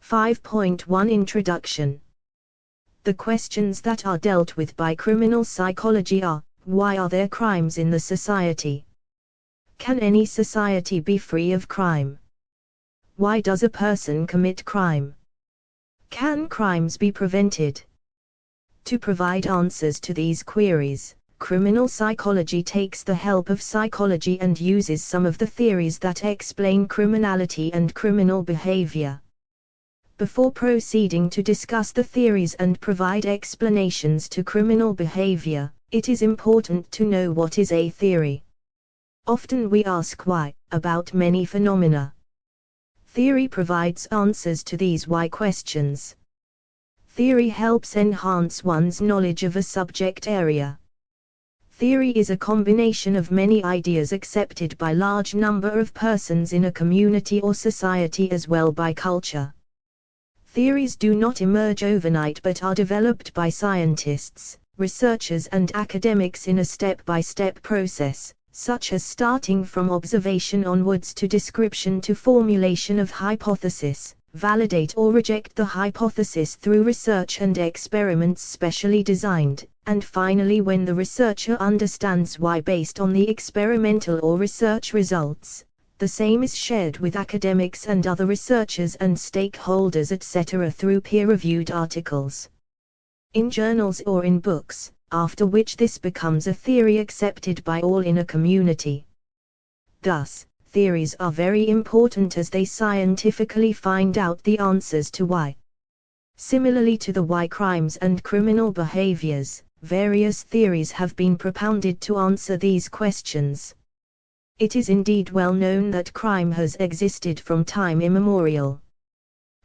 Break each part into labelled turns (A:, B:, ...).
A: 5.1 Introduction. The questions that are dealt with by criminal psychology are: why are there crimes in the society? Can any society be free of crime? Why does a person commit crime? Can crimes be prevented? To provide answers to these queries, criminal psychology takes the help of psychology and uses some of the theories that explain criminality and criminal behavior. Before proceeding to discuss the theories and provide explanations to criminal behavior, it is important to know what is a theory. Often we ask why about many phenomena. Theory provides answers to these why questions. Theory helps enhance one's knowledge of a subject area. Theory is a combination of many ideas accepted by large number of persons in a community or society as well by culture. Theories do not emerge overnight but are developed by scientists, researchers and academics in a step-by-step process, such as starting from observation onwards to description to formulation of hypothesis, validate or reject the hypothesis through research and experiments specially designed, and finally when the researcher understands why based on the experimental or research results. The same is shared with academics and other researchers and stakeholders etc. through peer-reviewed articles in journals or in books, after which this becomes a theory accepted by all in a community. Thus, theories are very important as they scientifically find out the answers to why. Similarly to the why crimes and criminal behaviors, various theories have been propounded to answer these questions. It is indeed well known that crime has existed from time immemorial.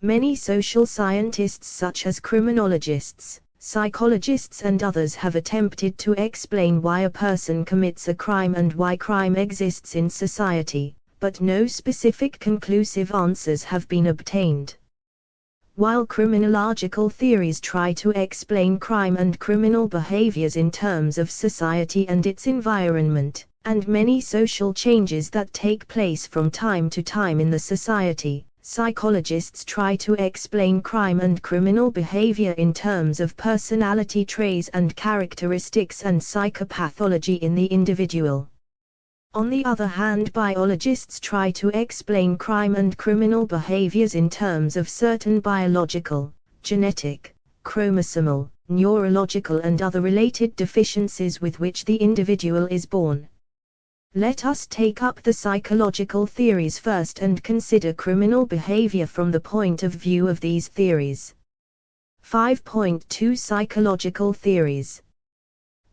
A: Many social scientists such as criminologists, psychologists and others have attempted to explain why a person commits a crime and why crime exists in society, but no specific conclusive answers have been obtained. While criminological theories try to explain crime and criminal behaviors in terms of society and its environment, and many social changes that take place from time to time in the society, psychologists try to explain crime and criminal behavior in terms of personality traits and characteristics and psychopathology in the individual. On the other hand, biologists try to explain crime and criminal behaviors in terms of certain biological, genetic, chromosomal, neurological and other related deficiencies with which the individual is born. Let us take up the psychological theories first and consider criminal behavior from the point of view of these theories. 5.2 Psychological theories.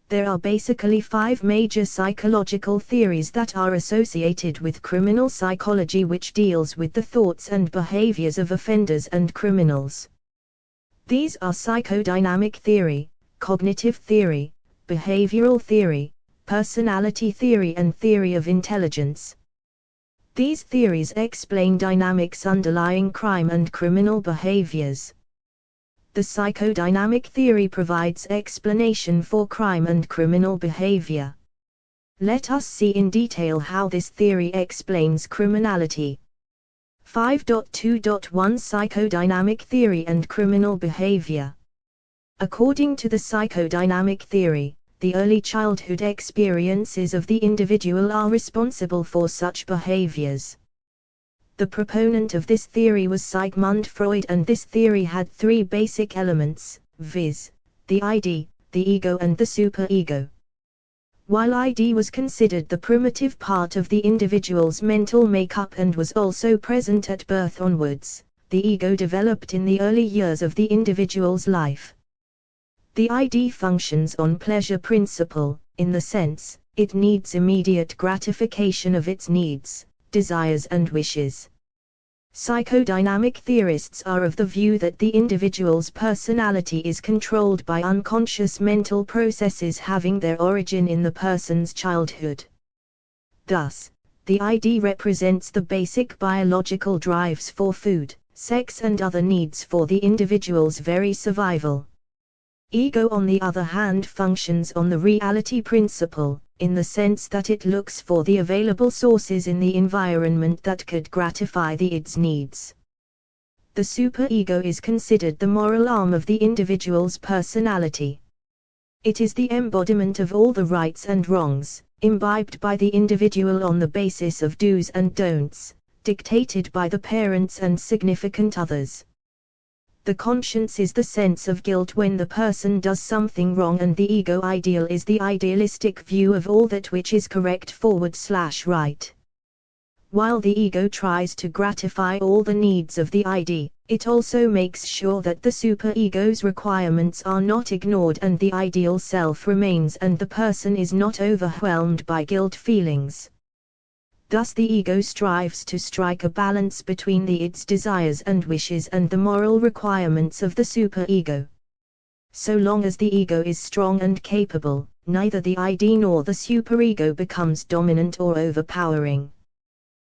A: There are basically 5 major psychological theories that are associated with criminal psychology which deals with the thoughts and behaviors of offenders and criminals. These are psychodynamic theory, cognitive theory, behavioral theory, personality theory and theory of intelligence. These theories explain dynamics underlying crime and criminal behaviors. The psychodynamic theory provides explanation for crime and criminal behavior. Let us see in detail how this theory explains criminality. 5.2.1 Psychodynamic theory and criminal behavior. According to the psychodynamic theory, the early childhood experiences of the individual are responsible for such behaviors. The proponent of this theory was Sigmund Freud, and this theory had 3 basic elements, viz., the ID, the ego and the superego. While ID was considered the primitive part of the individual's mental makeup and was also present at birth onwards, the ego developed in the early years of the individual's life. The ID functions on pleasure principle, in the sense, it needs immediate gratification of its needs, desires and wishes. Psychodynamic theorists are of the view that the individual's personality is controlled by unconscious mental processes having their origin in the person's childhood. Thus, the ID represents the basic biological drives for food, sex and other needs for the individual's very survival. Ego on the other hand functions on the reality principle, in the sense that it looks for the available sources in the environment that could gratify the id's needs. The superego is considered the moral arm of the individual's personality. It is the embodiment of all the rights and wrongs, imbibed by the individual on the basis of do's and don'ts, dictated by the parents and significant others. The conscience is the sense of guilt when the person does something wrong, and the ego ideal is the idealistic view of all that which is correct/right. While the ego tries to gratify all the needs of the ID, it also makes sure that the superego's requirements are not ignored and the ideal self remains and the person is not overwhelmed by guilt feelings. Thus the ego strives to strike a balance between its desires and wishes and the moral requirements of the superego. So long as the ego is strong and capable, neither the ID nor the superego becomes dominant or overpowering.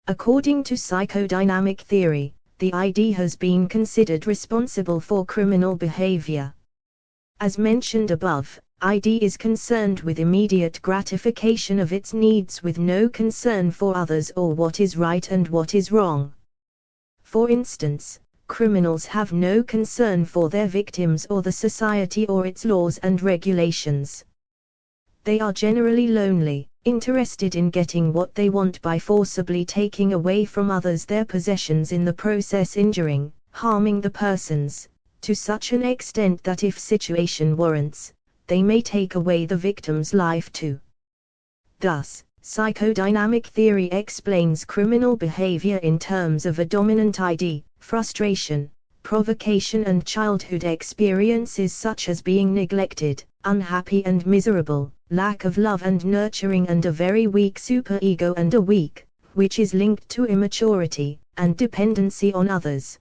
A: According to psychodynamic theory, the ID has been considered responsible for criminal behavior. As mentioned above, ID is concerned with immediate gratification of its needs with no concern for others or what is right and what is wrong. For instance, criminals have no concern for their victims or the society or its laws and regulations. They are generally lonely, interested in getting what they want by forcibly taking away from others their possessions, in the process injuring, harming the persons, to such an extent that if situation warrants, they may take away the victim's life too. Thus, psychodynamic theory explains criminal behavior in terms of a dominant ID, frustration, provocation and childhood experiences such as being neglected, unhappy and miserable, lack of love and nurturing, and a very weak superego and a weak, which is linked to immaturity, and dependency on others.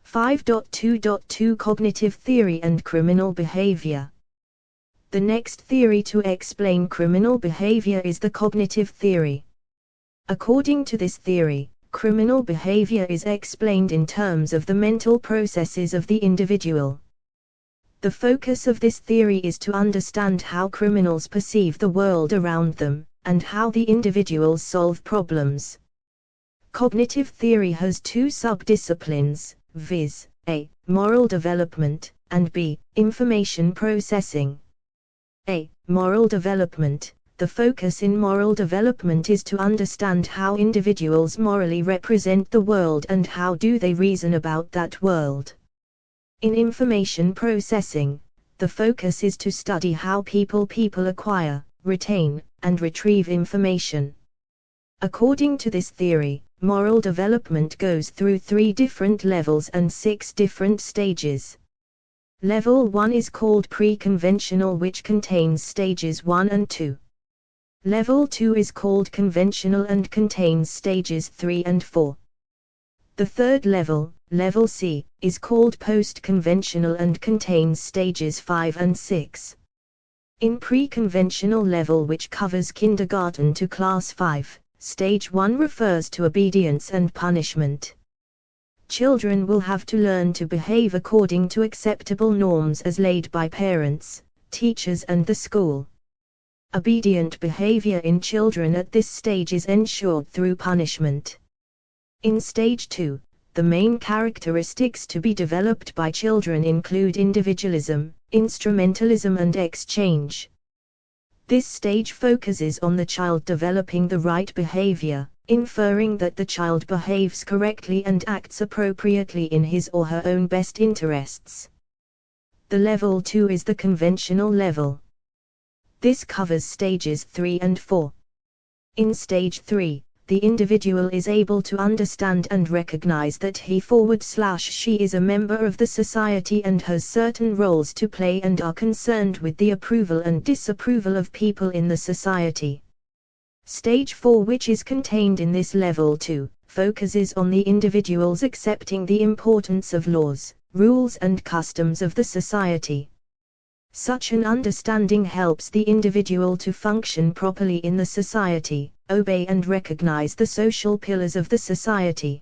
A: 5.2.2 Cognitive theory and criminal behavior. The next theory to explain criminal behavior is the cognitive theory. According to this theory, criminal behavior is explained in terms of the mental processes of the individual. The focus of this theory is to understand how criminals perceive the world around them, and how the individuals solve problems. Cognitive theory has two sub-disciplines, viz., a. moral development, and b. information processing. A. Moral development. The focus in moral development is to understand how individuals morally represent the world and how do they reason about that world. In information processing, the focus is to study how people acquire, retain, and retrieve information. According to this theory, moral development goes through 3 different levels and 6 different stages. Level 1 is called pre-conventional, which contains stages 1 and 2. Level 2 is called conventional and contains stages 3 and 4. The third level, Level C, is called post-conventional and contains stages 5 and 6. In pre-conventional level, which covers kindergarten to class 5, stage 1 refers to obedience and punishment. Children will have to learn to behave according to acceptable norms as laid by parents, teachers and the school. Obedient behavior in children at this stage is ensured through punishment. In stage 2, the main characteristics to be developed by children include individualism, instrumentalism and exchange. This stage focuses on the child developing the right behavior, inferring that the child behaves correctly and acts appropriately in his or her own best interests. The level 2 is the conventional level. This covers stages 3 and 4. In stage 3, the individual is able to understand and recognize that he/she is a member of the society and has certain roles to play and are concerned with the approval and disapproval of people in the society. Stage 4, which is contained in this level 2, focuses on the individuals accepting the importance of laws, rules and customs of the society. Such an understanding helps the individual to function properly in the society, obey and recognize the social pillars of the society.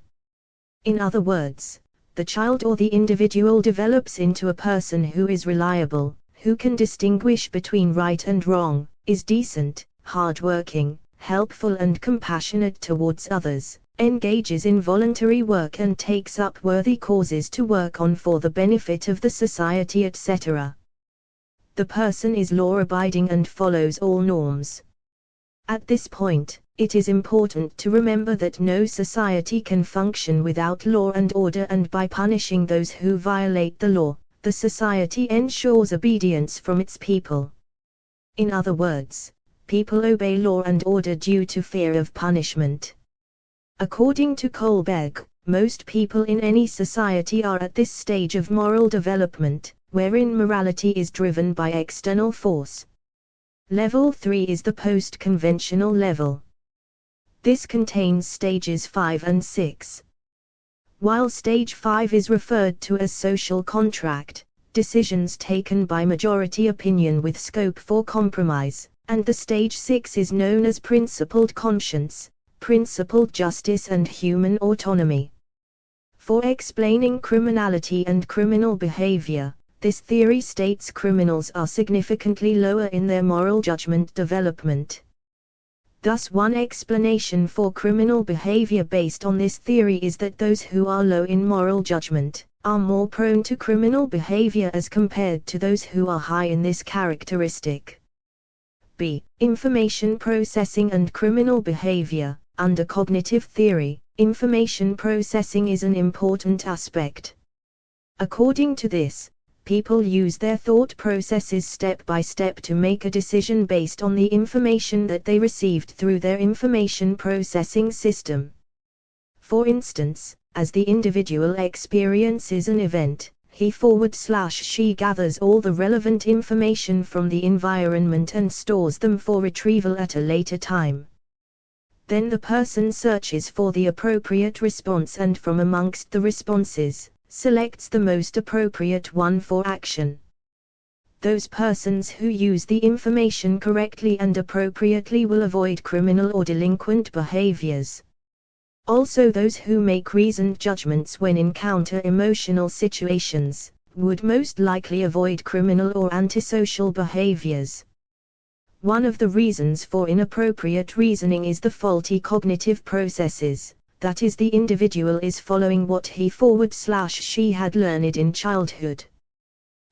A: In other words, the child or the individual develops into a person who is reliable, who can distinguish between right and wrong, is decent, hardworking, helpful and compassionate towards others, engages in voluntary work and takes up worthy causes to work on for the benefit of the society, etc. The person is law-abiding and follows all norms. At this point, it is important to remember that no society can function without law and order, and by punishing those who violate the law, the society ensures obedience from its people. In other words, people obey law and order due to fear of punishment. According to Kohlberg, most people in any society are at this stage of moral development, wherein morality is driven by external force. Level 3 is the post-conventional level. This contains stages 5 and 6. While stage 5 is referred to as social contract, decisions taken by majority opinion with scope for compromise, and the stage 6 is known as principled conscience, principled justice and human autonomy. For explaining criminality and criminal behavior, this theory states criminals are significantly lower in their moral judgment development. Thus, one explanation for criminal behavior based on this theory is that those who are low in moral judgment are more prone to criminal behavior as compared to those who are high in this characteristic. B. Information processing and criminal behavior. Under cognitive theory, information processing is an important aspect. According to this, people use their thought processes step by step to make a decision based on the information that they received through their information processing system. For instance, as the individual experiences an event, he/she gathers all the relevant information from the environment and stores them for retrieval at a later time. Then the person searches for the appropriate response and from amongst the responses, selects the most appropriate one for action. Those persons who use the information correctly and appropriately will avoid criminal or delinquent behaviors. Also, those who make reasoned judgments when encounter emotional situations would most likely avoid criminal or antisocial behaviors. One of the reasons for inappropriate reasoning is the faulty cognitive processes. That is, the individual is following what he/she had learned in childhood.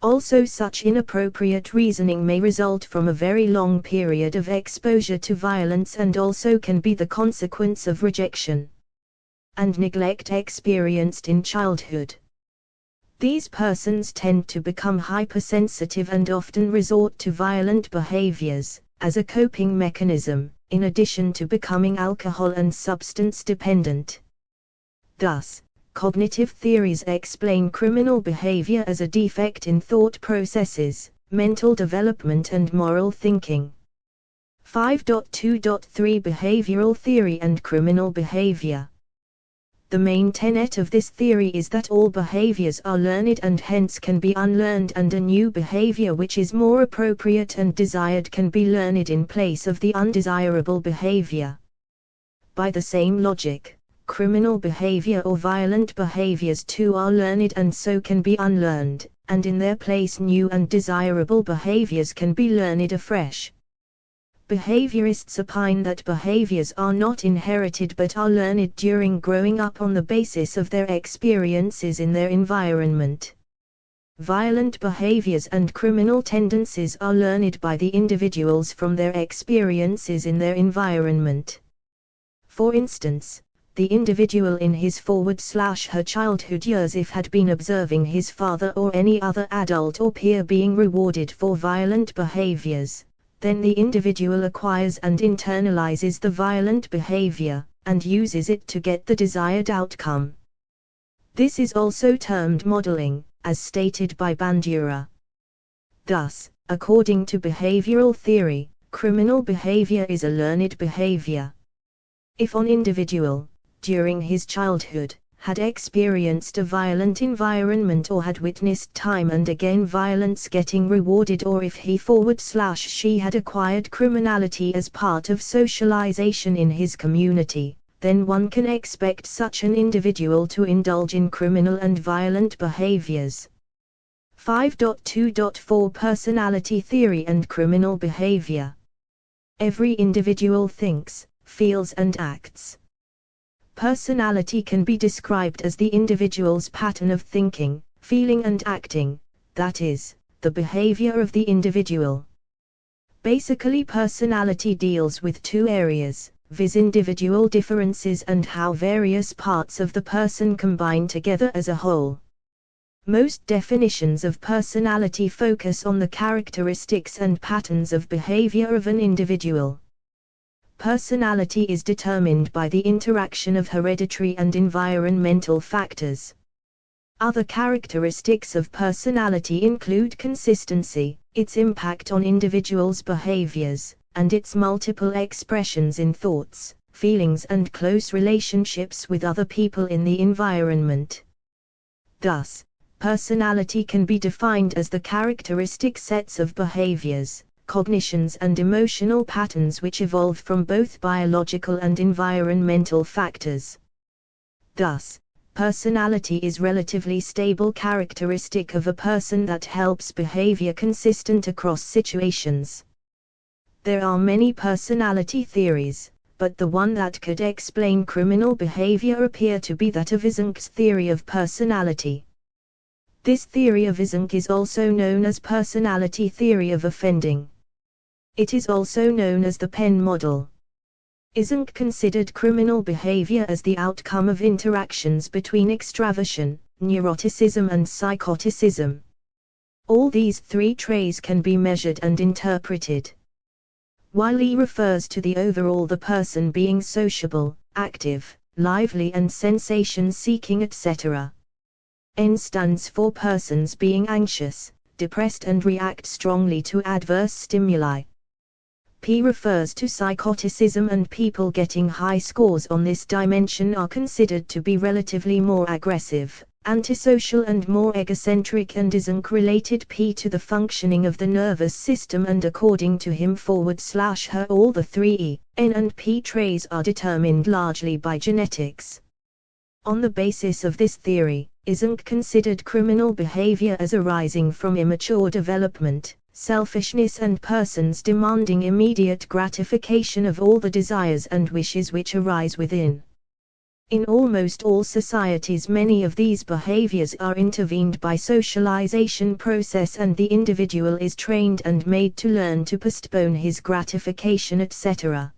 A: Also, such inappropriate reasoning may result from a very long period of exposure to violence and also can be the consequence of rejection and neglect experienced in childhood. These persons tend to become hypersensitive and often resort to violent behaviors as a coping mechanism, in addition to becoming alcohol and substance dependent. Thus, cognitive theories explain criminal behavior as a defect in thought processes, mental development and moral thinking. 5.2.3 Behavioral theory and criminal behavior. The main tenet of this theory is that all behaviors are learned and hence can be unlearned, and a new behavior which is more appropriate and desired can be learned in place of the undesirable behavior. By the same logic, criminal behavior or violent behaviors too are learned and so can be unlearned, and in their place new and desirable behaviors can be learned afresh. Behaviorists opine that behaviors are not inherited but are learned during growing up on the basis of their experiences in their environment. Violent behaviors and criminal tendencies are learned by the individuals from their experiences in their environment. For instance, the individual in his/her childhood years, if had been observing his father or any other adult or peer being rewarded for violent behaviors, then the individual acquires and internalizes the violent behavior, and uses it to get the desired outcome. This is also termed modeling, as stated by Bandura. Thus, according to behavioral theory, criminal behavior is a learned behavior. If an individual, during his childhood, had experienced a violent environment or had witnessed time and again violence getting rewarded, or if he/she had acquired criminality as part of socialization in his community, then one can expect such an individual to indulge in criminal and violent behaviors. 5.2.4 Personality theory and criminal behavior. Every individual thinks, feels and acts. Personality can be described as the individual's pattern of thinking, feeling and acting, that is, the behavior of the individual. Basically, personality deals with two areas, viz. Individual differences and how various parts of the person combine together as a whole. Most definitions of personality focus on the characteristics and patterns of behavior of an individual. Personality is determined by the interaction of hereditary and environmental factors. Other characteristics of personality include consistency, its impact on individuals' behaviors, and its multiple expressions in thoughts, feelings and close relationships with other people in the environment. Thus, personality can be defined as the characteristic sets of behaviors, cognitions and emotional patterns which evolve from both biological and environmental factors. Thus, personality is relatively stable characteristic of a person that helps behavior consistent across situations. There are many personality theories, but the one that could explain criminal behavior appear to be that of Eysenck's theory of personality. This theory of Eysenck is also known as personality theory of offending. It is also known as the Penn model. Eysenck considered criminal behavior as the outcome of interactions between extraversion, neuroticism and psychoticism. All these three traits can be measured and interpreted. While E refers to the overall the person being sociable, active, lively and sensation-seeking etc. N stands for persons being anxious, depressed and react strongly to adverse stimuli. P refers to psychoticism, and people getting high scores on this dimension are considered to be relatively more aggressive, antisocial and more egocentric, and Eysenck related P to the functioning of the nervous system, and according to him /her all the three E, N and P traits are determined largely by genetics. On the basis of this theory, Eysenck considered criminal behavior as arising from immature development, selfishness and persons demanding immediate gratification of all the desires and wishes which arise within. In almost all societies, many of these behaviors are intervened by socialization process, and the individual is trained and made to learn to postpone his gratification etc.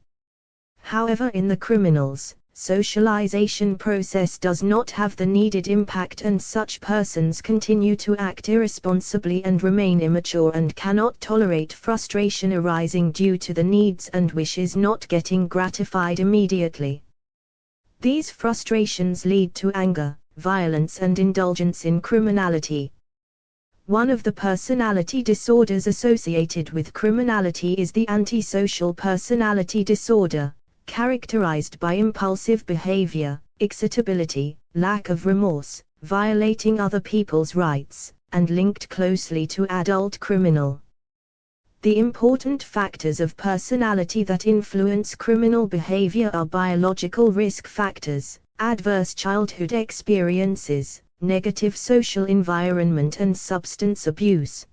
A: However, in the criminals, socialization process does not have the needed impact, and such persons continue to act irresponsibly and remain immature and cannot tolerate frustration arising due to the needs and wishes not getting gratified immediately. These frustrations lead to anger, violence and indulgence in criminality. One of the personality disorders associated with criminality is the antisocial personality disorder, characterized by impulsive behavior, excitability, lack of remorse, violating other people's rights, and linked closely to adult criminal. The important factors of personality that influence criminal behavior are biological risk factors, adverse childhood experiences, negative social environment and substance abuse.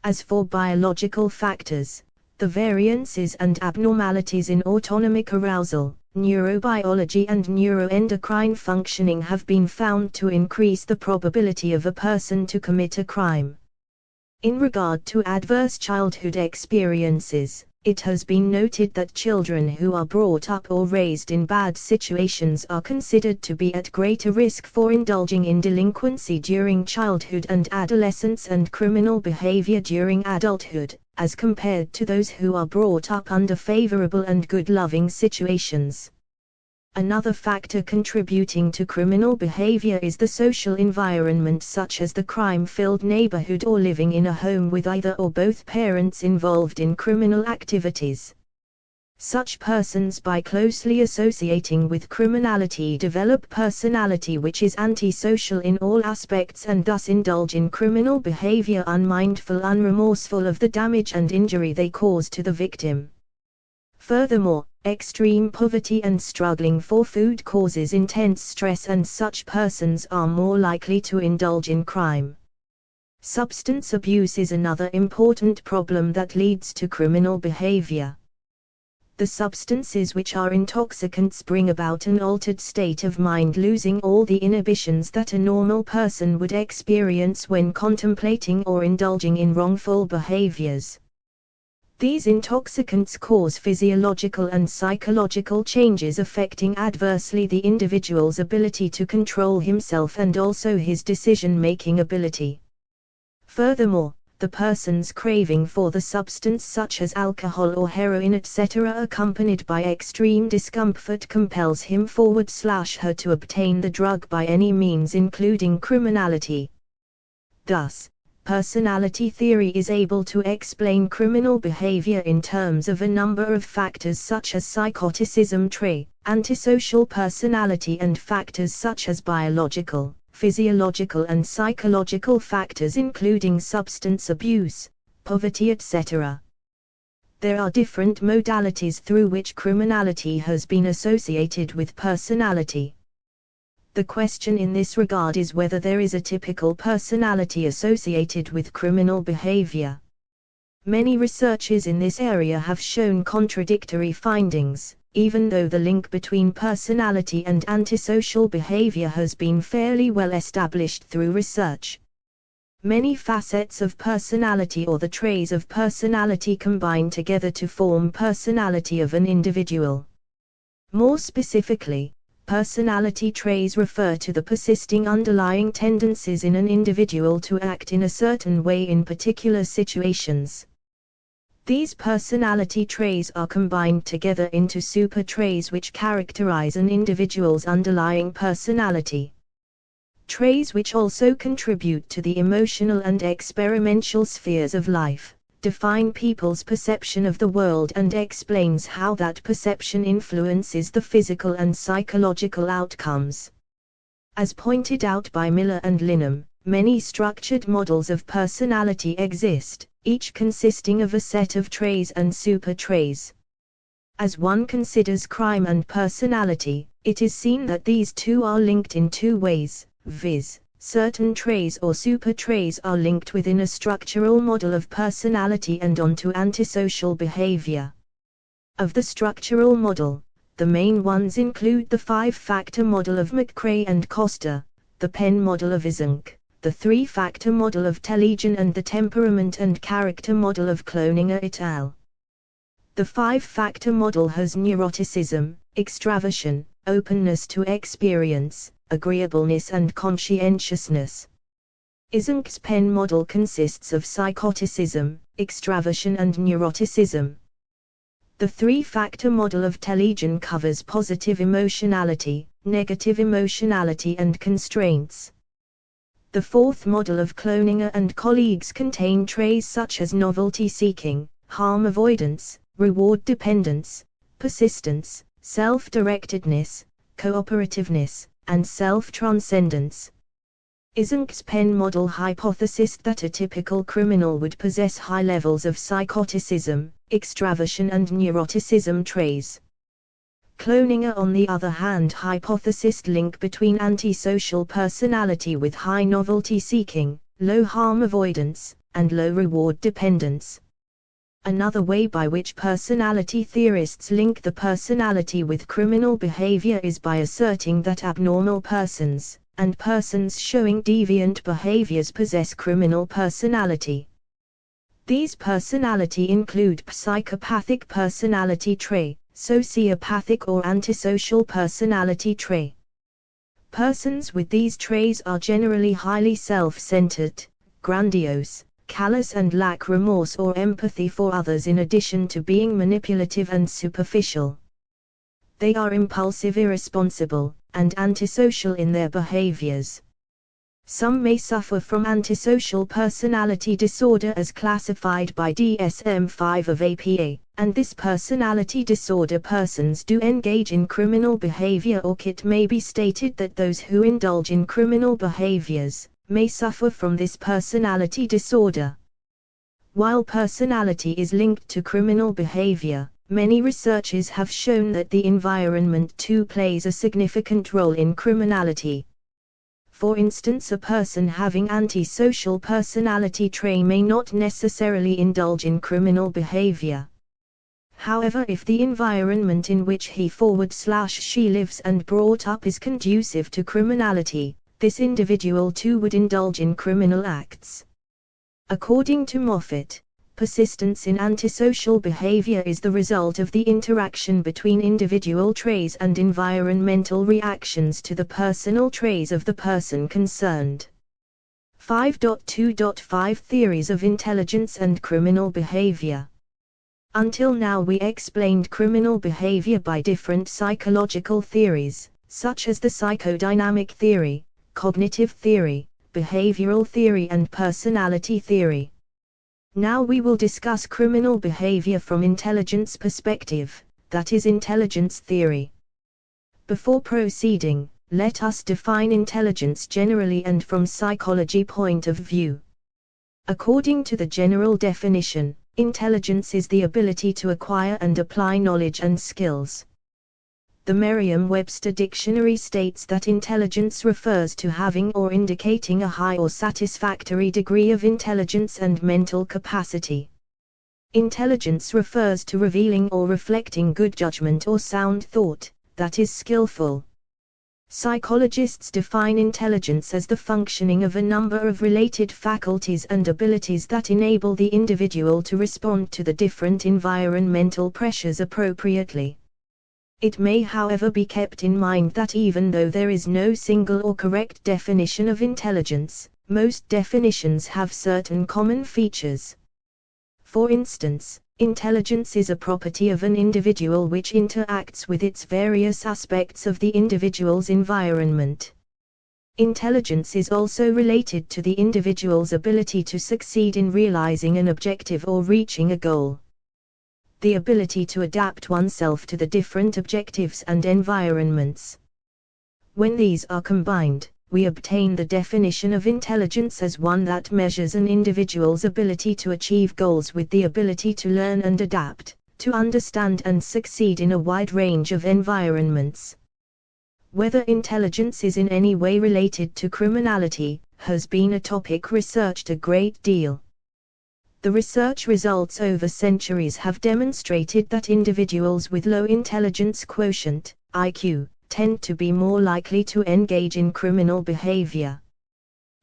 A: As for biological factors, the variances and abnormalities in autonomic arousal, neurobiology and neuroendocrine functioning have been found to increase the probability of a person to commit a crime. In regard to adverse childhood experiences, it has been noted that children who are brought up or raised in bad situations are considered to be at greater risk for indulging in delinquency during childhood and adolescence and criminal behavior during adulthood, as compared to those who are brought up under favorable and good-loving situations. Another factor contributing to criminal behavior is the social environment, such as the crime-filled neighborhood or living in a home with either or both parents involved in criminal activities. Such persons, by closely associating with criminality, develop personality which is antisocial in all aspects and thus indulge in criminal behavior, unmindful, unremorseful of the damage and injury they cause to the victim. Furthermore, extreme poverty and struggling for food causes intense stress, and such persons are more likely to indulge in crime. Substance abuse is another important problem that leads to criminal behavior. The substances which are intoxicants bring about an altered state of mind, losing all the inhibitions that a normal person would experience when contemplating or indulging in wrongful behaviors. These intoxicants cause physiological and psychological changes affecting adversely the individual's ability to control himself and also his decision-making ability. Furthermore, the person's craving for the substance such as alcohol or heroin etc. accompanied by extreme discomfort compels him /her to obtain the drug by any means including criminality. Thus, personality theory is able to explain criminal behavior in terms of a number of factors such as psychoticism trait, antisocial personality and factors such as biological, physiological and psychological factors including substance abuse, poverty etc. There are different modalities through which criminality has been associated with personality. The question in this regard is whether there is a typical personality associated with criminal behavior. Many researches in this area have shown contradictory findings, even though the link between personality and antisocial behavior has been fairly well established through research. Many facets of personality or the traits of personality combine together to form personality of an individual. More specifically, personality traits refer to the persisting underlying tendencies in an individual to act in a certain way in particular situations. These personality traits are combined together into super traits which characterize an individual's underlying personality. Traits which also contribute to the emotional and experiential spheres of life, define people's perception of the world and explains how that perception influences the physical and psychological outcomes. As pointed out by Miller and Linham, many structured models of personality exist, each consisting of a set of traits and super traits. As one considers crime and personality, it is seen that these two are linked in two ways, viz., certain traits or super traits are linked within a structural model of personality and onto antisocial behavior. Of the structural model, the main ones include the 5-factor model of McCrae and Costa, the Penn model of Eysenck, the 3-factor model of Tellegen and the temperament and character model of Cloninger et al. The 5-factor model has neuroticism, extraversion, openness to experience, agreeableness and conscientiousness. Eysenck's Penn model consists of psychoticism, extraversion and neuroticism. The 3-factor model of Tellegen covers positive emotionality, negative emotionality and constraints. The 4th model of Cloninger and colleagues contain traits such as novelty seeking, harm avoidance, reward dependence, persistence, self-directedness, cooperativeness, and self-transcendence. Eysenck's Penn model hypothesized that a typical criminal would possess high levels of psychoticism, extraversion and neuroticism traits. Cloninger on the other hand hypothesized link between antisocial personality with high novelty seeking, low harm avoidance, and low reward dependence. Another way by which personality theorists link the personality with criminal behavior is by asserting that abnormal persons, and persons showing deviant behaviors possess criminal personality. These personality include psychopathic personality trait, sociopathic or antisocial personality trait. Persons with these traits are generally highly self-centered, grandiose, callous and lack remorse or empathy for others in addition to being manipulative and superficial. They are impulsive, irresponsible, and antisocial in their behaviors. Some may suffer from antisocial personality disorder as classified by DSM-5 of APA, and this personality disorder persons do engage in criminal behavior, or it may be stated that those who indulge in criminal behaviors may suffer from this personality disorder. While personality is linked to criminal behavior, many researches have shown that the environment too plays a significant role in criminality. For instance, a person having antisocial personality trait may not necessarily indulge in criminal behavior. However, if the environment in which he/she lives and brought up is conducive to criminality, this individual too would indulge in criminal acts. According to Moffat, persistence in antisocial behavior is the result of the interaction between individual traits and environmental reactions to the personal traits of the person concerned. 5.2.5 Theories of Intelligence and Criminal Behavior. Until now we explained criminal behavior by different psychological theories, such as the psychodynamic theory, cognitive theory, behavioral theory and personality theory. Now we will discuss criminal behavior from intelligence perspective, that is intelligence theory. Before proceeding, let us define intelligence generally and from psychology point of view. According to the general definition, intelligence is the ability to acquire and apply knowledge and skills. The Merriam-Webster dictionary states that intelligence refers to having or indicating a high or satisfactory degree of intelligence and mental capacity. Intelligence refers to revealing or reflecting good judgment or sound thought, that is skillful. Psychologists define intelligence as the functioning of a number of related faculties and abilities that enable the individual to respond to the different environmental pressures appropriately. It may, however, be kept in mind that even though there is no single or correct definition of intelligence, most definitions have certain common features. For instance, intelligence is a property of an individual which interacts with its various aspects of the individual's environment. Intelligence is also related to the individual's ability to succeed in realizing an objective or reaching a goal. The ability to adapt oneself to the different objectives and environments. When these are combined, we obtain the definition of intelligence as one that measures an individual's ability to achieve goals with the ability to learn and adapt, to understand and succeed in a wide range of environments. Whether intelligence is in any way related to criminality has been a topic researched a great deal. The research results over centuries have demonstrated that individuals with low intelligence quotient, IQ, tend to be more likely to engage in criminal behavior.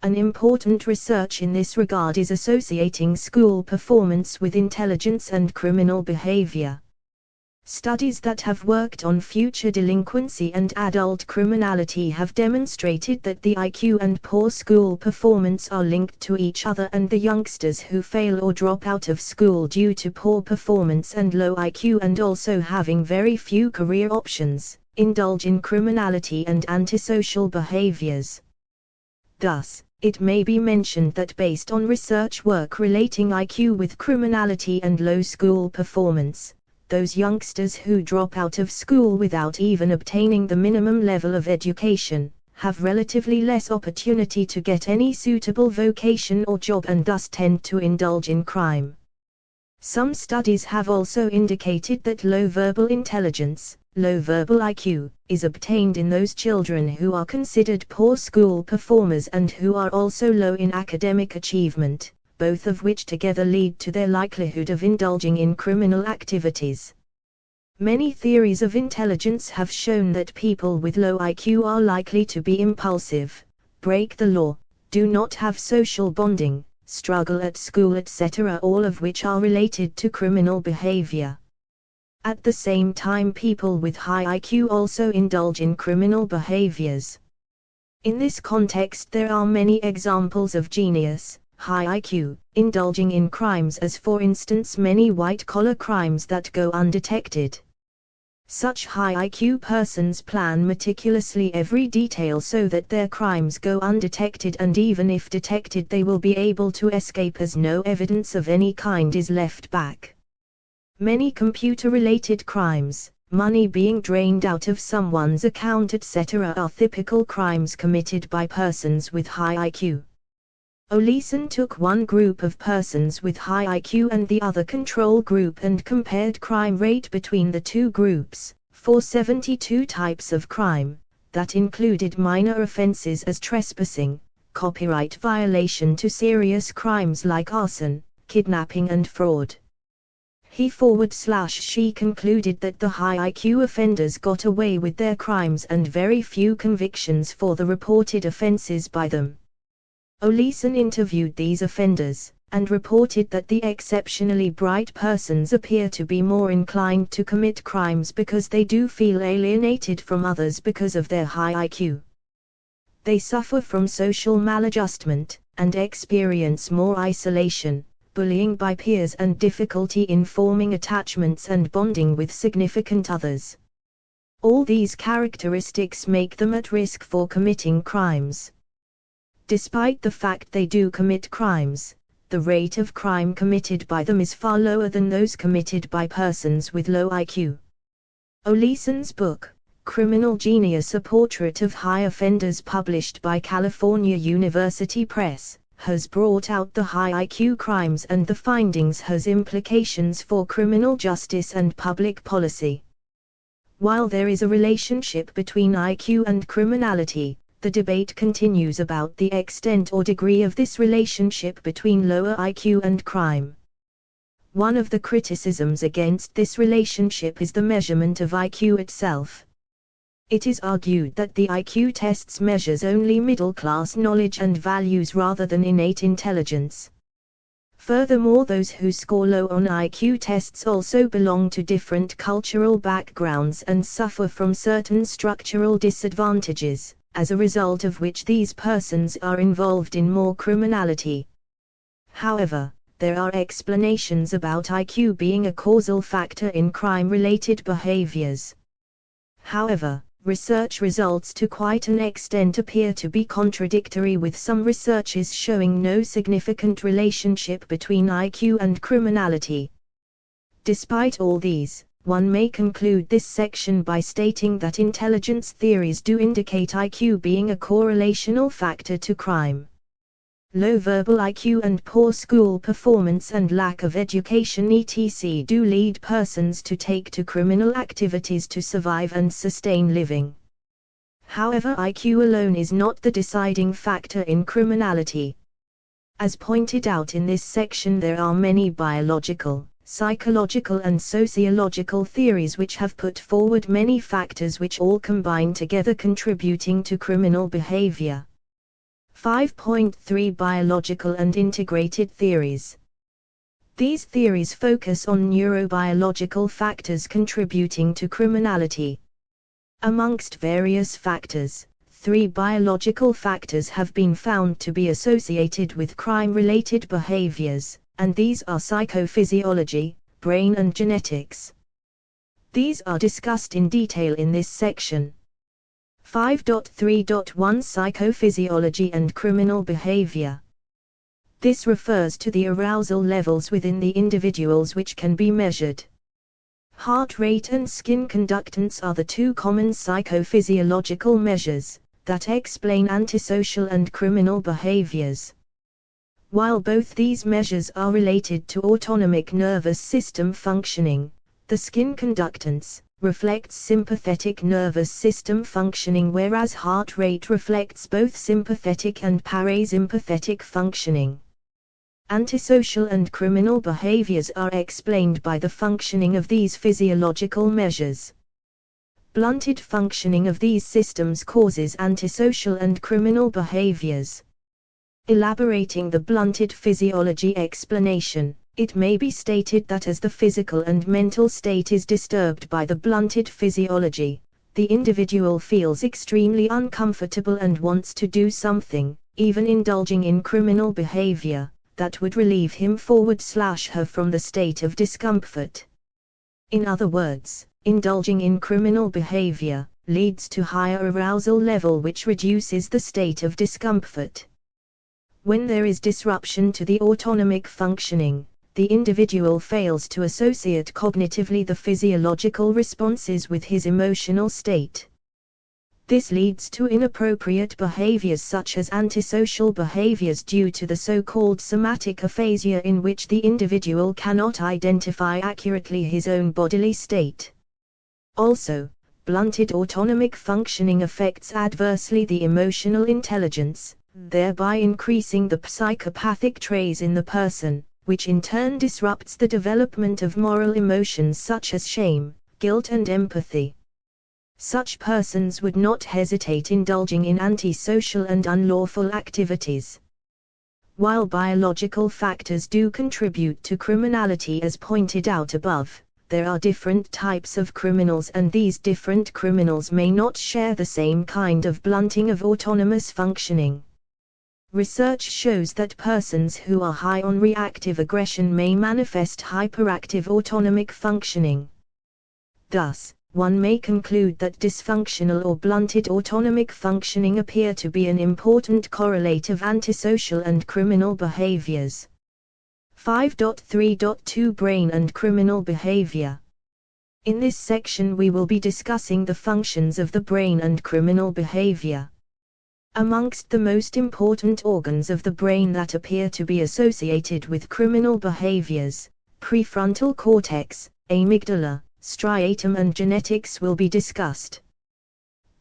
A: An important research in this regard is associating school performance with intelligence and criminal behavior. Studies that have worked on future delinquency and adult criminality have demonstrated that the IQ and poor school performance are linked to each other, and the youngsters who fail or drop out of school due to poor performance and low IQ and also having very few career options, indulge in criminality and antisocial behaviors. Thus, it may be mentioned that based on research work relating IQ with criminality and low school performance, those youngsters who drop out of school without even obtaining the minimum level of education, have relatively less opportunity to get any suitable vocation or job and thus tend to indulge in crime. Some studies have also indicated that low verbal intelligence, low verbal IQ, is obtained in those children who are considered poor school performers and who are also low in academic achievement, both of which together lead to their likelihood of indulging in criminal activities. Many theories of intelligence have shown that people with low IQ are likely to be impulsive, break the law, do not have social bonding, struggle at school, etc., all of which are related to criminal behavior. At the same time, people with high IQ also indulge in criminal behaviors. In this context, there are many examples of genius, high IQ, indulging in crimes, as for instance many white-collar crimes that go undetected. Such high IQ persons plan meticulously every detail so that their crimes go undetected, and even if detected they will be able to escape as no evidence of any kind is left back. Many computer-related crimes, money being drained out of someone's account, etc., are typical crimes committed by persons with high IQ. Oleson took one group of persons with high IQ and the other control group and compared crime rate between the two groups, for 72 types of crime, that included minor offenses as trespassing, copyright violation, to serious crimes like arson, kidnapping and fraud. She concluded that the high IQ offenders got away with their crimes and very few convictions for the reported offenses by them. Oleson interviewed these offenders, and reported that the exceptionally bright persons appear to be more inclined to commit crimes because they do feel alienated from others because of their high IQ. They suffer from social maladjustment, and experience more isolation, bullying by peers and difficulty in forming attachments and bonding with significant others. All these characteristics make them at risk for committing crimes. Despite the fact they do commit crimes, the rate of crime committed by them is far lower than those committed by persons with low IQ. Oleson's book, Criminal Genius: A Portrait of High Offenders, published by California University Press, has brought out the high IQ crimes, and the findings has implications for criminal justice and public policy. While there is a relationship between IQ and criminality, the debate continues about the extent or degree of this relationship between lower IQ and crime. One of the criticisms against this relationship is the measurement of IQ itself. It is argued that the IQ tests measures only middle-class knowledge and values rather than innate intelligence. Furthermore, those who score low on IQ tests also belong to different cultural backgrounds and suffer from certain structural disadvantages, as a result of which these persons are involved in more criminality. However, there are explanations about IQ being a causal factor in crime-related behaviors. However, research results to quite an extent appear to be contradictory, with some researches showing no significant relationship between IQ and criminality. Despite all these, one may conclude this section by stating that intelligence theories do indicate IQ being a correlational factor to crime. Low verbal IQ and poor school performance and lack of education etc. do lead persons to take to criminal activities to survive and sustain living. However, IQ alone is not the deciding factor in criminality. As pointed out in this section, there are many biological, psychological and sociological theories which have put forward many factors which all combine together contributing to criminal behavior. 5.3 Biological and integrated theories. These theories focus on neurobiological factors contributing to criminality. Amongst various factors, 3 biological factors have been found to be associated with crime-related behaviors, and these are psychophysiology, brain and genetics. These are discussed in detail in this section. 5.3.1 Psychophysiology and criminal behavior. This refers to the arousal levels within the individuals which can be measured. Heart rate and skin conductance are the 2 common psychophysiological measures that explain antisocial and criminal behaviors. While both these measures are related to autonomic nervous system functioning, the skin conductance reflects sympathetic nervous system functioning, whereas heart rate reflects both sympathetic and parasympathetic functioning. Antisocial and criminal behaviors are explained by the functioning of these physiological measures. Blunted functioning of these systems causes antisocial and criminal behaviors. Elaborating the blunted physiology explanation, it may be stated that as the physical and mental state is disturbed by the blunted physiology, the individual feels extremely uncomfortable and wants to do something, even indulging in criminal behavior, that would relieve him/her from the state of discomfort. In other words, indulging in criminal behavior leads to higher arousal level, which reduces the state of discomfort. When there is disruption to the autonomic functioning, the individual fails to associate cognitively the physiological responses with his emotional state. This leads to inappropriate behaviors such as antisocial behaviors due to the so-called somatic aphasia, in which the individual cannot identify accurately his own bodily state. Also, blunted autonomic functioning affects adversely the emotional intelligence, thereby increasing the psychopathic traits in the person, which in turn disrupts the development of moral emotions such as shame, guilt and empathy. Such persons would not hesitate indulging in antisocial and unlawful activities. While biological factors do contribute to criminality as pointed out above, there are different types of criminals, and these different criminals may not share the same kind of blunting of autonomous functioning. Research shows that persons who are high on reactive aggression may manifest hyperactive autonomic functioning. Thus, one may conclude that dysfunctional or blunted autonomic functioning appear to be an important correlate of antisocial and criminal behaviors. 5.3.2 Brain and criminal behavior. In this section we will be discussing the functions of the brain and criminal behavior. Amongst the most important organs of the brain that appear to be associated with criminal behaviors, prefrontal cortex, amygdala, striatum and genetics will be discussed.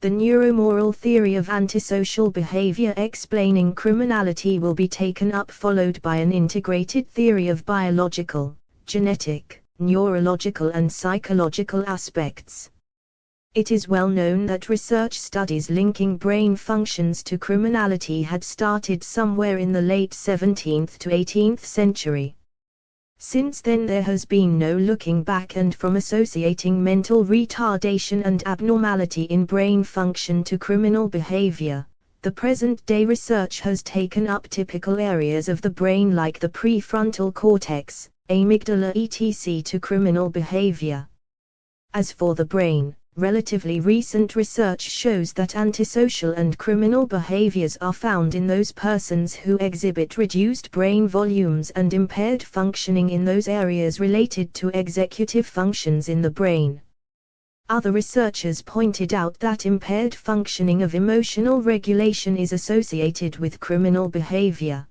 A: The neuromoral theory of antisocial behavior explaining criminality will be taken up, followed by an integrated theory of biological, genetic, neurological and psychological aspects. It is well known that research studies linking brain functions to criminality had started somewhere in the late 17th to 18th century. Since then there has been no looking back, and from associating mental retardation and abnormality in brain function to criminal behavior, the present-day research has taken up typical areas of the brain like the prefrontal cortex, amygdala etc. to criminal behavior. As for the brain, relatively recent research shows that antisocial and criminal behaviors are found in those persons who exhibit reduced brain volumes and impaired functioning in those areas related to executive functions in the brain. Other researchers pointed out that impaired functioning of emotional regulation is associated with criminal behavior.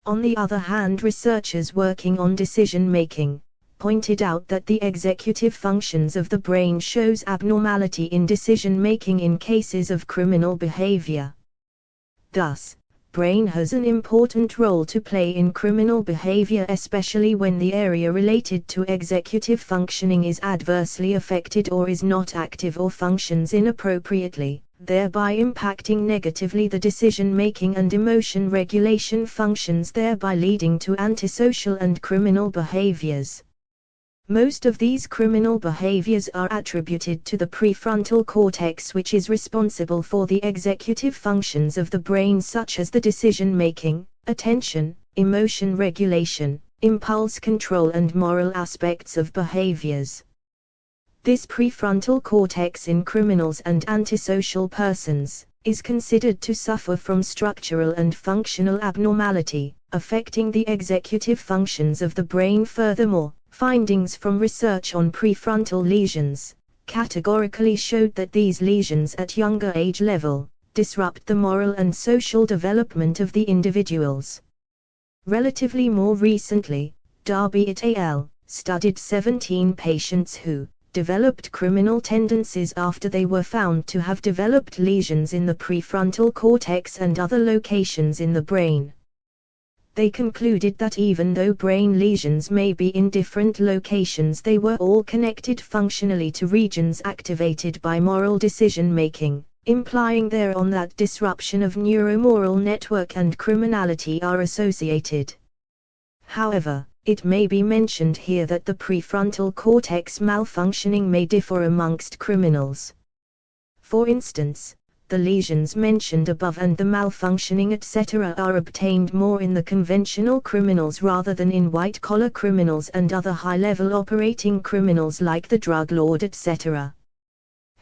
A: On the other hand, researchers working on decision-making pointed out that the executive functions of the brain shows abnormality in decision-making in cases of criminal behavior. Thus, brain has an important role to play in criminal behavior, especially when the area related to executive functioning is adversely affected or is not active or functions inappropriately, thereby impacting negatively the decision-making and emotion regulation functions, thereby leading to antisocial and criminal behaviors. Most of these criminal behaviors are attributed to the prefrontal cortex, which is responsible for the executive functions of the brain such as the decision-making, attention, emotion regulation, impulse control and moral aspects of behaviors. This prefrontal cortex in criminals and antisocial persons is considered to suffer from structural and functional abnormality, affecting the executive functions of the brain. Furthermore, findings from research on prefrontal lesions categorically showed that these lesions at younger age level disrupt the moral and social development of the individuals. Relatively more recently, Darby et al. Studied 17 patients who developed criminal tendencies after they were found to have developed lesions in the prefrontal cortex and other locations in the brain. They concluded that even though brain lesions may be in different locations, they were all connected functionally to regions activated by moral decision-making, implying thereon that disruption of neuromoral network and criminality are associated. However, it may be mentioned here that the prefrontal cortex malfunctioning may differ amongst criminals. For instance, the lesions mentioned above and the malfunctioning etc. are obtained more in the conventional criminals rather than in white-collar criminals and other high-level operating criminals like the drug lord etc.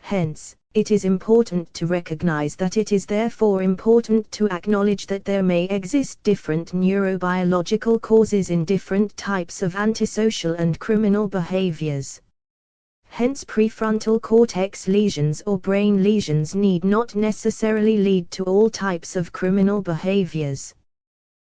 A: Hence, it is important to recognize that it is therefore important to acknowledge that there may exist different neurobiological causes in different types of antisocial and criminal behaviors. Hence, prefrontal cortex lesions or brain lesions need not necessarily lead to all types of criminal behaviors.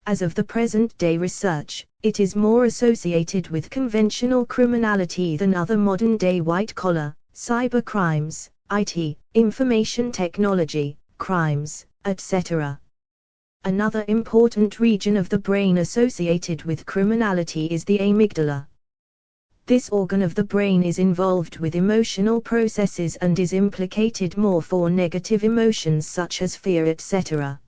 A: As of the present-day research, it is more associated with conventional criminality than other modern-day white-collar, cyber crimes, IT, information technology, crimes, etc. Another important region of the brain associated with criminality is the amygdala. This organ of the brain is involved with emotional processes and is implicated more for negative emotions such as fear, etc.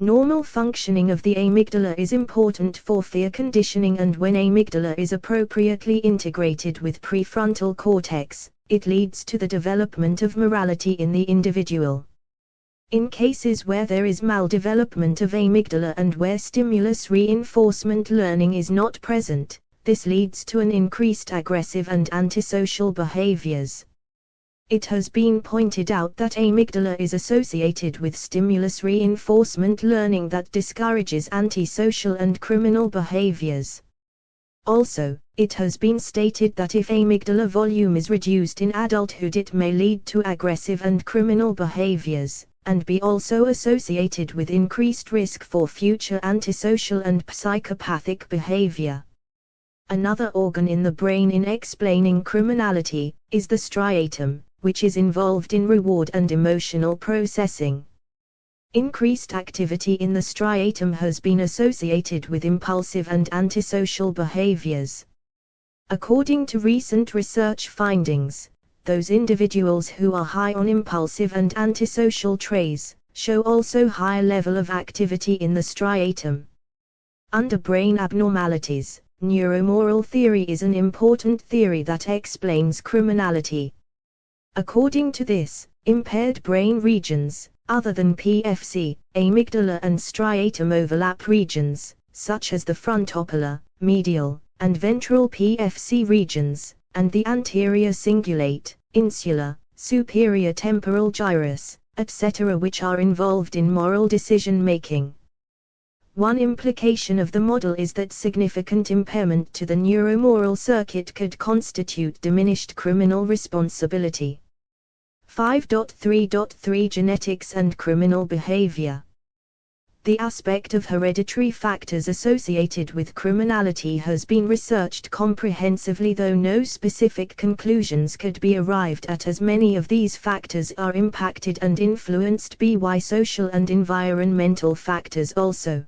A: Normal functioning of the amygdala is important for fear conditioning, and when amygdala is appropriately integrated with prefrontal cortex, it leads to the development of morality in the individual. In cases where there is maldevelopment of amygdala and where stimulus reinforcement learning is not present, this leads to an increased aggressive and antisocial behaviors. It has been pointed out that amygdala is associated with stimulus reinforcement learning that discourages antisocial and criminal behaviors. Also, it has been stated that if amygdala volume is reduced in adulthood, it may lead to aggressive and criminal behaviors, and be also associated with increased risk for future antisocial and psychopathic behavior. Another organ in the brain in explaining criminality is the striatum, which is involved in reward and emotional processing. Increased activity in the striatum has been associated with impulsive and antisocial behaviors. According to recent research findings, those individuals who are high on impulsive and antisocial traits show also high level of activity in the striatum. Under brain abnormalities, neuromoral theory is an important theory that explains criminality. According to this, impaired brain regions, other than PFC, amygdala and striatum overlap regions, such as the frontopolar, medial, and ventral PFC regions, and the anterior cingulate, insular, superior temporal gyrus, etc., which are involved in moral decision-making. One implication of the model is that significant impairment to the neuromoral circuit could constitute diminished criminal responsibility. 5.3.3 Genetics and criminal behavior. The aspect of hereditary factors associated with criminality has been researched comprehensively, though no specific conclusions could be arrived at, as many of these factors are impacted and influenced by social and environmental factors also.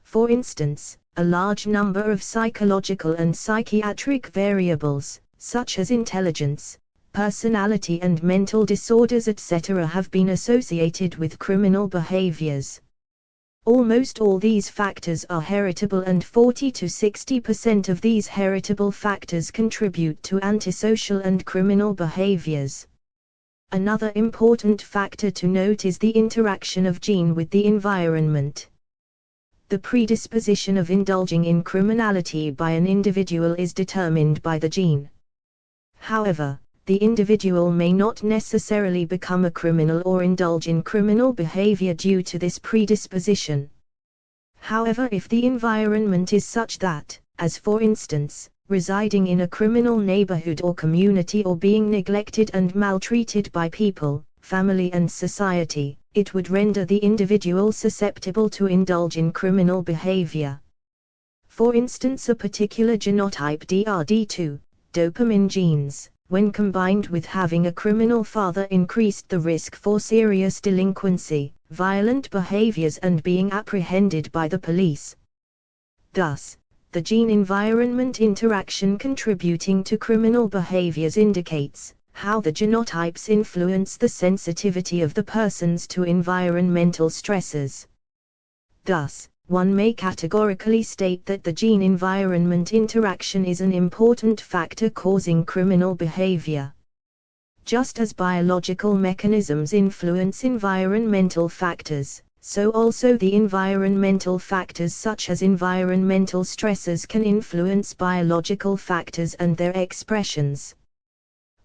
A: For instance, a large number of psychological and psychiatric variables, such as intelligence, personality and mental disorders, etc., have been associated with criminal behaviors. Almost all these factors are heritable, and 40 to 60% of these heritable factors contribute to antisocial and criminal behaviors. Another important factor to note is the interaction of gene with the environment. The predisposition of indulging in criminality by an individual is determined by the gene. However, the individual may not necessarily become a criminal or indulge in criminal behavior due to this predisposition. However, if the environment is such that, as for instance, residing in a criminal neighborhood or community, or being neglected and maltreated by people, family and society, it would render the individual susceptible to indulge in criminal behavior. For instance, a particular genotype DRD2, dopamine genes, when combined with having a criminal father, increased the risk for serious delinquency, violent behaviors, and being apprehended by the police. Thus, the gene-environment interaction contributing to criminal behaviors indicates how the genotypes influence the sensitivity of the persons to environmental stresses. Thus, one may categorically state that the gene-environment interaction is an important factor causing criminal behavior. Just as biological mechanisms influence environmental factors, so also the environmental factors such as environmental stresses can influence biological factors and their expressions.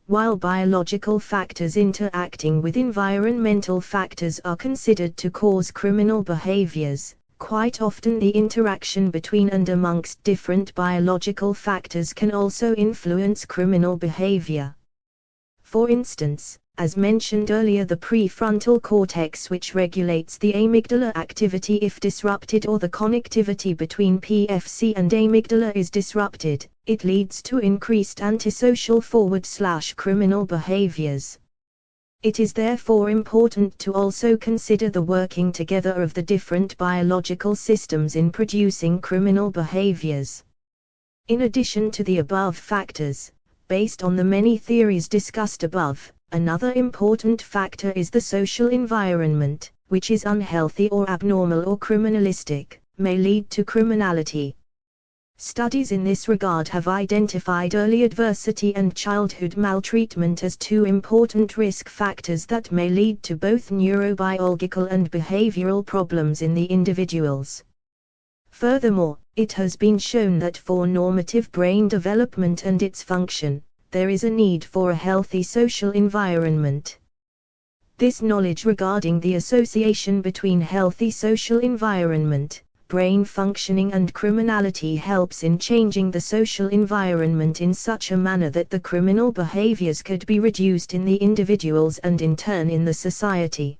A: While biological factors interacting with environmental factors are considered to cause criminal behaviors, quite often the interaction between and amongst different biological factors can also influence criminal behavior. For instance, as mentioned earlier, the prefrontal cortex, which regulates the amygdala activity, if disrupted, or the connectivity between PFC and amygdala is disrupted, it leads to increased antisocial / criminal behaviors. It is therefore important to also consider the working together of the different biological systems in producing criminal behaviors. In addition to the above factors, based on the many theories discussed above, another important factor is the social environment, which is unhealthy or abnormal or criminalistic, may lead to criminality. Studies in this regard have identified early adversity and childhood maltreatment as two important risk factors that may lead to both neurobiological and behavioral problems in the individuals. Furthermore, it has been shown that for normative brain development and its function, there is a need for a healthy social environment. This knowledge regarding the association between healthy social environment, brain functioning and criminality helps in changing the social environment in such a manner that the criminal behaviors could be reduced in the individuals and in turn in the society.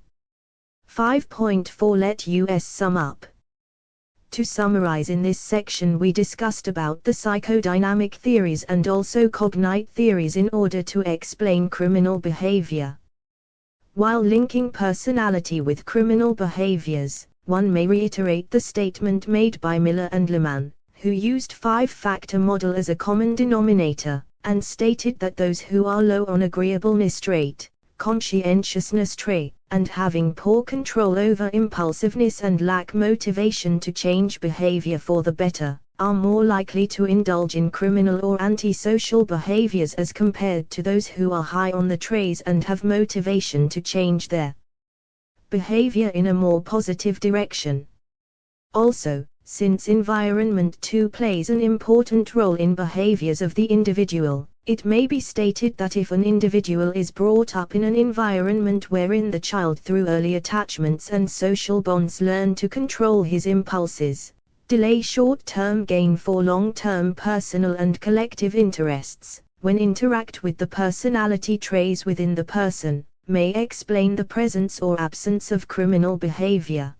A: 5.4 Let us sum up. To summarize, in this section we discussed about the psychodynamic theories and also cognite theories in order to explain criminal behavior. While linking personality with criminal behaviors, one may reiterate the statement made by Miller and Lehman, who used five-factor model as a common denominator, and stated that those who are low on agreeableness trait, conscientiousness trait, and having poor control over impulsiveness and lack motivation to change behavior for the better, are more likely to indulge in criminal or antisocial behaviors as compared to those who are high on the traits and have motivation to change their behavior in a more positive direction. Also, since environment too plays an important role in behaviors of the individual, it may be stated that if an individual is brought up in an environment wherein the child through early attachments and social bonds learn to control his impulses, delay short-term gain for long-term personal and collective interests, when interact with the personality traits within the person, may explain the presence or absence of criminal behavior.